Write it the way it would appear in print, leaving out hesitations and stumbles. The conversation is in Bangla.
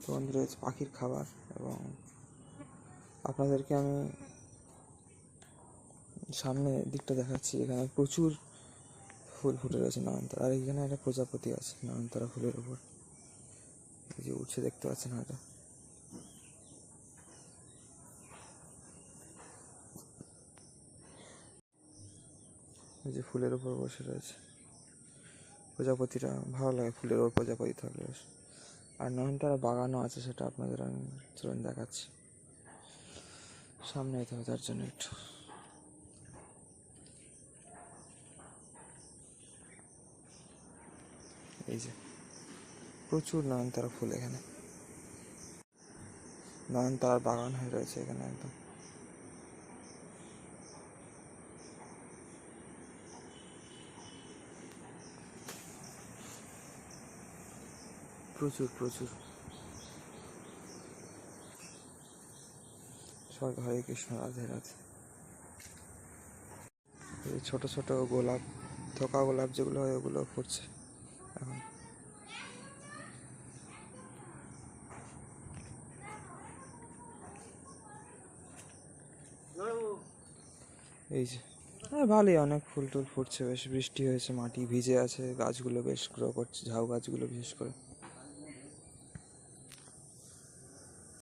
তো বন্ধুরা হচ্ছে পাখির খাবার। এবং আপনাদেরকে আমি সামনে দিকটা দেখাচ্ছি, এখানে প্রচুর ফুল ফুটে রয়েছে নয়নতারা। আর এখানে একটা প্রজাপতি আছে নয়নতারা ফুলের উপর, এই যে উঠছে দেখতে পাচ্ছেন হয়তো। এই যে ফুলের উপর বসে রয়েছে প্রজাপতিরা, ভালো লাগে ফুলের ওপর প্রজাপতি থাকলে বেশ। আর নয়নতারা বাগানও আছে, সেটা আপনাদের আমি চলুন দেখাচ্ছি। সামনে যেতে হবে তার জন্য একটু। এই যে প্রচুর নয়নতারা ফুল, এখানে নয়নতারার বাগান হয়ে রয়েছে এখানে একদম। প্রচুর প্রচুর। সবাই হরে কৃষ্ণ, রাধে রাধে। এই ছোট ছোট গোলাপ, থোকা গোলাপ যেগুলো হয় ওগুলো ফুটছে এখন। এই যে হ্যাঁ, ভালোই অনেক ফুল টুল ফুটছে, বেশ বৃষ্টি হয়েছে, মাটি ভিজে আছে, গাছগুলো বেশ গ্রো করছে, ঝাউ গাছগুলো বিশেষ করে।